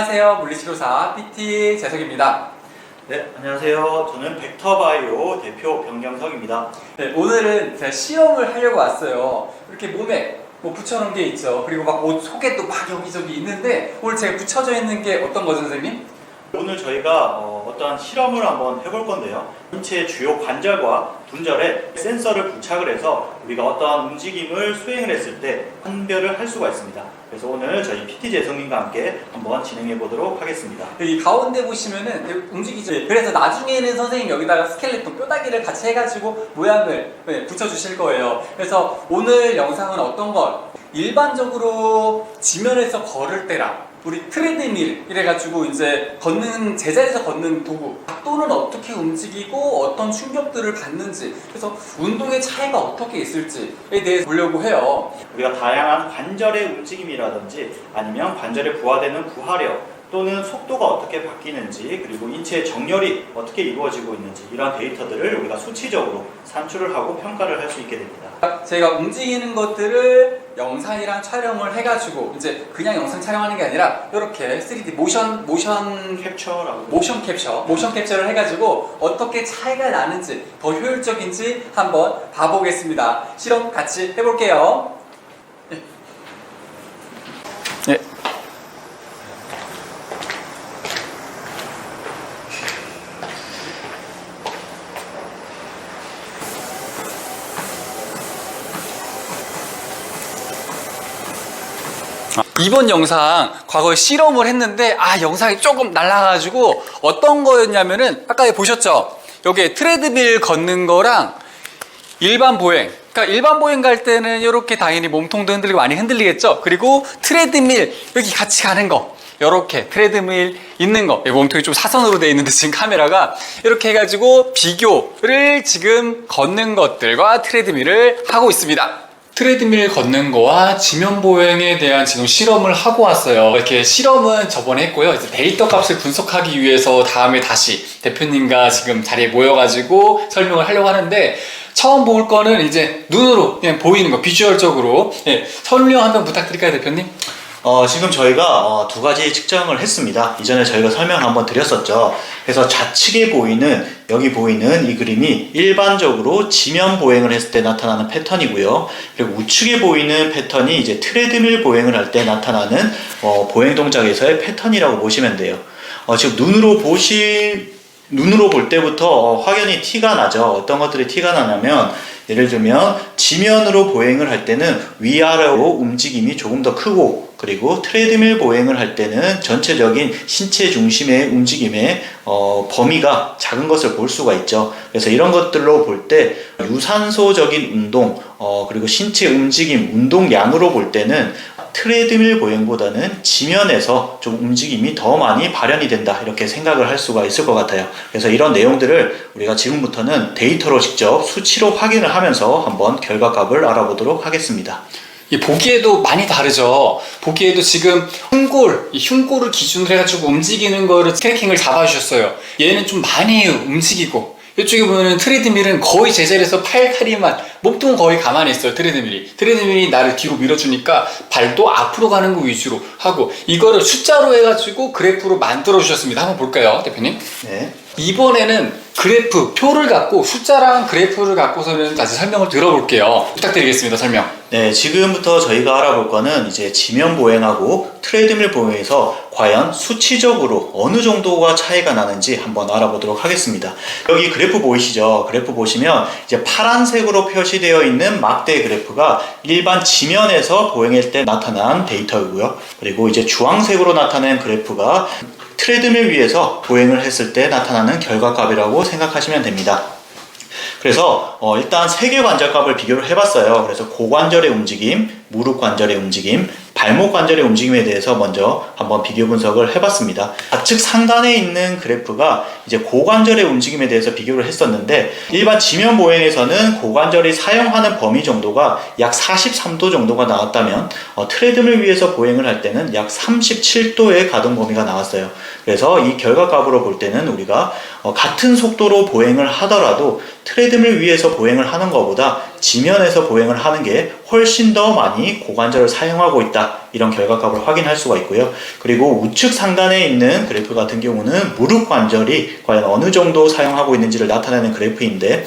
안녕하세요. 물리치료사 PT 재석입니다. 네, 안녕하세요. 저는 벡터바이오 대표 변경석입니다. 네, 오늘은 제가 시험을 하려고 왔어요. 이렇게 몸에 뭐 붙여놓은 게 있죠. 그리고 막 옷 속에도 막 여기저기 있는데 오늘 제가 붙여져 있는 게 어떤 거죠, 선생님? 오늘 저희가 어떠한 실험을 한번 해볼 건데요. 인체의 주요 관절과 분절에 센서를 부착을 해서 우리가 어떠한 움직임을 수행을 했을 때 판별을 할 수가 있습니다. 그래서 오늘 저희 PT 재성님과 함께 한번 진행해 보도록 하겠습니다. 여기 가운데 보시면은 되게 움직이죠. 그래서 나중에는 선생님 여기다가 스켈레톤 뼈다귀를 같이 해가지고 모양을 붙여주실 거예요. 그래서 오늘 영상은 어떤 걸? 일반적으로 지면에서 걸을 때랑 우리 트레드밀 이래가지고 이제 걷는 제자리에서 걷는 도구 각도는 어떻게 움직이고 어떤 충격들을 받는지 그래서 운동의 차이가 어떻게 있을지에 대해서 보려고 해요. 우리가 다양한 관절의 움직임이라든지 아니면 관절에 부하되는 부하력 또는 속도가 어떻게 바뀌는지 그리고 인체의 정렬이 어떻게 이루어지고 있는지 이러한 데이터들을 우리가 수치적으로 산출을 하고 평가를 할 수 있게 됩니다. 제가 움직이는 것들을 영상이랑 촬영을 해가지고 이제 그냥 영상 촬영하는 게 아니라 이렇게 3D 모션 캡처를 해가지고 어떻게 차이가 나는지 더 효율적인지 한번 봐보겠습니다. 실험 같이 해볼게요. 네. 이번 영상 과거에 실험을 했는데 영상이 조금 날라가지고 어떤 거였냐면은 아까 보셨죠? 여기 트레드밀 걷는 거랑 일반 보행, 그러니까 일반 보행 갈 때는 이렇게 당연히 몸통도 흔들리고 많이 흔들리겠죠? 그리고 트레드밀 여기 같이 가는 거 이렇게 트레드밀 있는 거 몸통이 좀 사선으로 되어 있는데 지금 카메라가 이렇게 해가지고 비교를 지금 걷는 것들과 트레드밀을 하고 있습니다. 트레드밀 걷는 거와 지면 보행에 대한 지금 실험을 하고 왔어요. 이렇게 실험은 저번에 했고요. 이제 데이터 값을 분석하기 위해서 다음에 다시 대표님과 지금 자리에 모여가지고 설명을 하려고 하는데 처음 볼 거는 이제 눈으로 그냥 보이는 거 비주얼적으로 설명 한번 부탁드릴까요, 대표님? 지금 저희가 두 가지 측정을 했습니다. 이전에 저희가 설명을 한번 드렸었죠. 그래서 좌측에 보이는 여기 보이는 이 그림이 일반적으로 지면 보행을 했을 때 나타나는 패턴이고요. 그리고 우측에 보이는 패턴이 이제 트레드밀 보행을 할 때 나타나는 보행 동작에서의 패턴이라고 보시면 돼요. 지금 눈으로 볼 때부터 확연히 티가 나죠. 어떤 것들이 티가 나냐면 예를 들면 지면으로 보행을 할 때는 위아래로 움직임이 조금 더 크고 그리고 트레드밀 보행을 할 때는 전체적인 신체 중심의 움직임의 범위가 작은 것을 볼 수가 있죠. 그래서 이런 것들로 볼 때 유산소적인 운동 그리고 신체 움직임, 운동량으로 볼 때는 트레드밀 보행보다는 지면에서 좀 움직임이 더 많이 발현이 된다 이렇게 생각을 할 수가 있을 것 같아요. 그래서 이런 내용들을 우리가 지금부터는 데이터로 직접 수치로 확인을 하면서 한번 결과값을 알아보도록 하겠습니다. 보기에도 많이 다르죠. 보기에도 지금 흉골을 기준으로 해가지고 움직이는 거를 트래킹을 잡아주셨어요. 얘는 좀 많이 움직이고 이쪽에 보면 트레드밀은 거의 제자리에서 팔다리만 몸통은 거의 가만히 있어요. 트레드밀이 나를 뒤로 밀어주니까 발도 앞으로 가는 거 위주로 하고 이거를 숫자로 해가지고 그래프로 만들어 주셨습니다. 한번 볼까요, 대표님? 네. 이번에는 그래프, 표를 갖고 숫자랑 그래프를 갖고서는 다시 설명을 들어볼게요. 부탁드리겠습니다. 설명. 네, 지금부터 저희가 알아볼 거는 이제 지면 보행하고 트레드밀 보행에서 과연 수치적으로 어느 정도가 차이가 나는지 한번 알아보도록 하겠습니다. 여기 그래프 보이시죠? 그래프 보시면 이제 파란색으로 표시되어 있는 막대 그래프가 일반 지면에서 보행할 때 나타난 데이터이고요. 그리고 이제 주황색으로 나타낸 그래프가 트레드밀 위에서 보행을 했을 때 나타나는 결과값이라고 생각하시면 됩니다. 그래서 일단 세 개 관절값을 비교를 해봤어요. 그래서 고관절의 움직임, 무릎 관절의 움직임, 발목 관절의 움직임에 대해서 먼저 한번 비교 분석을 해봤습니다. 좌측 상단에 있는 그래프가 이제 고관절의 움직임에 대해서 비교를 했었는데 일반 지면 보행에서는 고관절이 사용하는 범위 정도가 약 43도 정도가 나왔다면 트레드밀 위에서 보행을 할 때는 약 37도의 가동 범위가 나왔어요. 그래서 이 결과값으로 볼 때는 우리가 같은 속도로 보행을 하더라도 트레드밀 위에서 보행을 하는 것보다 지면에서 보행을 하는 게 훨씬 더 많이 고관절을 사용하고 있다, 이런 결과값을 확인할 수가 있고요. 그리고 우측 상단에 있는 그래프 같은 경우는 무릎 관절이 과연 어느 정도 사용하고 있는지를 나타내는 그래프인데,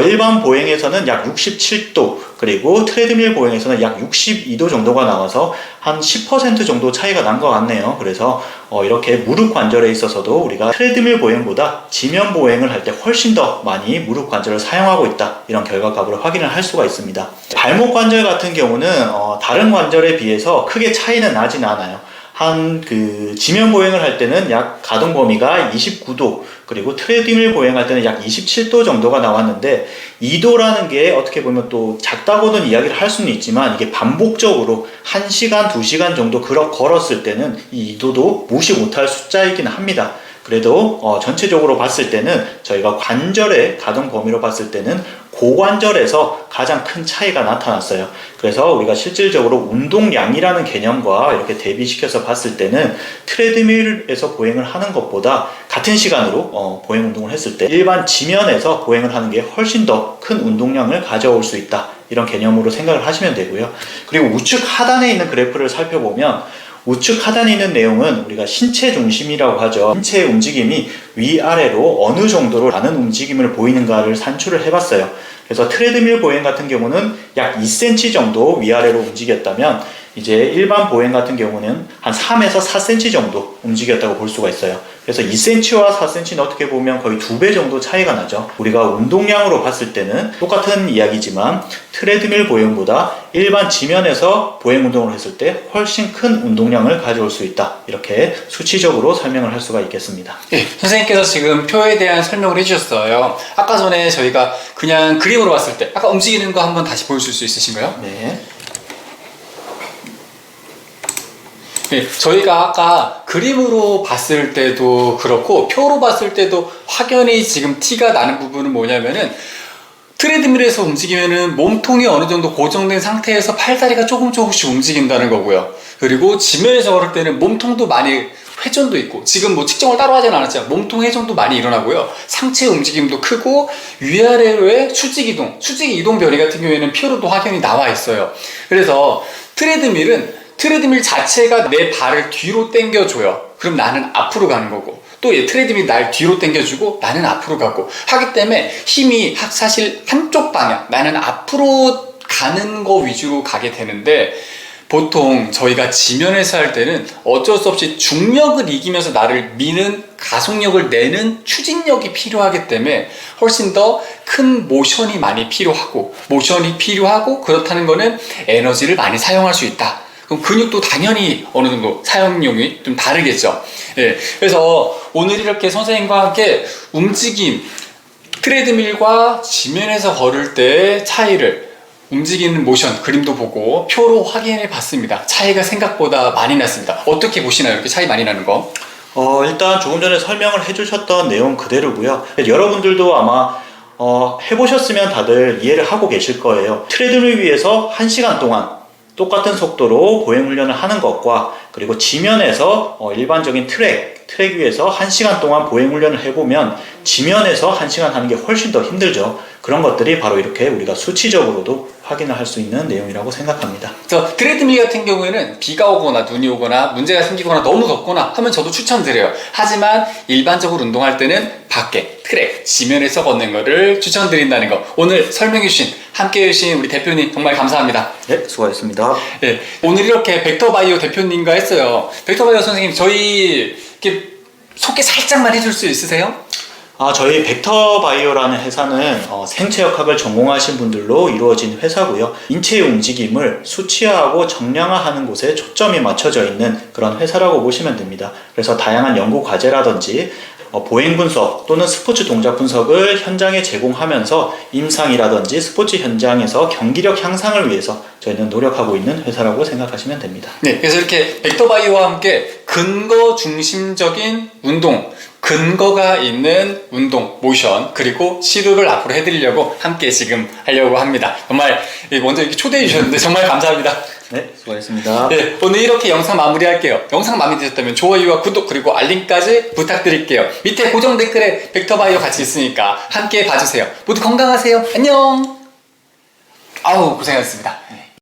일반 보행에서는 약 67도, 그리고 트레드밀 보행에서는 약 62도 정도가 나와서 한 10% 정도 차이가 난 것 같네요. 그래서 이렇게 무릎 관절에 있어서도 우리가 트레드밀 보행보다 지면 보행을 할 때 훨씬 더 많이 무릎 관절을 사용하고 있다, 이런 결과값을 확인을 할 수가 있습니다. 발목 관절 같은 경우는 다른 관절에 비해서 크게 차이는 나진 않아요. 지면 보행을 할 때는 약 가동 범위가 29도, 그리고 트레드밀 보행할 때는 약 27도 정도가 나왔는데, 2도라는 게 어떻게 보면 또 작다고는 이야기를 할 수는 있지만, 이게 반복적으로 1시간, 2시간 정도 걸었을 때는 이 2도도 무시 못할 숫자이긴 합니다. 그래도 전체적으로 봤을 때는 저희가 관절의 가동 범위로 봤을 때는 고관절에서 가장 큰 차이가 나타났어요. 그래서 우리가 실질적으로 운동량이라는 개념과 이렇게 대비시켜서 봤을 때는 트레드밀에서 보행을 하는 것보다 같은 시간으로 보행 운동을 했을 때 일반 지면에서 보행을 하는 게 훨씬 더 큰 운동량을 가져올 수 있다, 이런 개념으로 생각을 하시면 되고요. 그리고 우측 하단에 있는 그래프를 살펴보면, 우측 하단에 있는 내용은 우리가 신체 중심이라고 하죠. 신체의 움직임이 위아래로 어느 정도로 많은 움직임을 보이는가를 산출을 해봤어요. 그래서 트레드밀 보행 같은 경우는 약 2cm 정도 위아래로 움직였다면, 이제 일반 보행 같은 경우는 한 3에서 4cm 정도 움직였다고 볼 수가 있어요. 그래서 2cm와 4cm는 어떻게 보면 거의 2배 정도 차이가 나죠. 우리가 운동량으로 봤을 때는 똑같은 이야기지만 트레드밀 보행보다 일반 지면에서 보행 운동을 했을 때 훨씬 큰 운동량을 가져올 수 있다, 이렇게 수치적으로 설명을 할 수가 있겠습니다. 네, 선생님께서 지금 표에 대한 설명을 해주셨어요. 아까 전에 저희가 그냥 그림으로 봤을 때 아까 움직이는 거 한번 다시 보여줄 수 있으신가요? 네. 네, 저희가 아까 그림으로 봤을 때도 그렇고 표로 봤을 때도 확연히 지금 티가 나는 부분은 뭐냐면은, 트레드밀에서 움직이면은 몸통이 어느 정도 고정된 상태에서 팔다리가 조금씩 움직인다는 거고요. 그리고 지면에서 걸을 때는 몸통도 많이 회전도 있고, 지금 뭐 측정을 따로 하진 않았지만 몸통 회전도 많이 일어나고요. 상체 움직임도 크고, 위아래로의 수직 이동 변이 같은 경우에는 표로도 확연히 나와 있어요. 그래서 트레드밀 자체가 내 발을 뒤로 당겨줘요. 그럼 나는 앞으로 가는 거고, 또 트레드밀이 날 뒤로 당겨주고 나는 앞으로 가고 하기 때문에 힘이 사실 한쪽 방향, 나는 앞으로 가는 거 위주로 가게 되는데, 보통 저희가 지면에서 할 때는 어쩔 수 없이 중력을 이기면서 나를 미는, 가속력을 내는 추진력이 필요하기 때문에 훨씬 더 큰 모션이 필요하고, 그렇다는 거는 에너지를 많이 사용할 수 있다. 그럼 근육도 당연히 어느 정도 사용량이 좀 다르겠죠. 예, 그래서 오늘 이렇게 선생님과 함께 움직임, 트레드밀과 지면에서 걸을 때의 차이를, 움직이는 모션 그림도 보고 표로 확인해 봤습니다. 차이가 생각보다 많이 났습니다. 어떻게 보시나요? 이렇게 차이 많이 나는 거? 일단 조금 전에 설명을 해주셨던 내용 그대로고요. 여러분들도 아마 해보셨으면 다들 이해를 하고 계실 거예요. 트레드밀 위에서 1시간 동안 똑같은 속도로 보행 훈련을 하는 것과, 그리고 지면에서 일반적인 트랙 위에서 1시간 동안 보행 훈련을 해보면 지면에서 1시간 하는 게 훨씬 더 힘들죠. 그런 것들이 바로 이렇게 우리가 수치적으로도 확인을 할 수 있는 내용이라고 생각합니다. 그래서 트레드밀 같은 경우에는 비가 오거나 눈이 오거나 문제가 생기거나 너무 덥거나 하면 저도 추천드려요. 하지만 일반적으로 운동할 때는 밖에 트랙, 지면에서 걷는 거를 추천드린다는 거, 오늘 설명해 주신, 함께 해주신 우리 대표님 정말 감사합니다. 네, 수고하셨습니다. 네, 오늘 이렇게 벡터바이오 대표님과 했어요. 벡터바이오 선생님, 저희 이렇게 소개 살짝만 해줄 수 있으세요? 저희 벡터바이오라는 회사는 생체역학을 전공하신 분들로 이루어진 회사고요. 인체의 움직임을 수치화하고 정량화하는 곳에 초점이 맞춰져 있는 그런 회사라고 보시면 됩니다. 그래서 다양한 연구 과제라든지 보행 분석 또는 스포츠 동작 분석을 현장에 제공하면서 임상이라든지 스포츠 현장에서 경기력 향상을 위해서 저희는 노력하고 있는 회사라고 생각하시면 됩니다. 네, 그래서 이렇게 벡터바이오와 함께 근거 중심적인 운동, 근거가 있는 운동, 모션, 그리고 시도를 앞으로 해드리려고 함께 지금 하려고 합니다. 정말 먼저 이렇게 초대해 주셨는데 정말 감사합니다. 네, 수고하셨습니다. 네, 오늘 이렇게 영상 마무리할게요. 영상 마음에 드셨다면 좋아요와 구독 그리고 알림까지 부탁드릴게요. 밑에 고정 댓글에 벡터바이오 같이 있으니까 함께 봐주세요. 모두 건강하세요. 안녕. 아우 고생하셨습니다.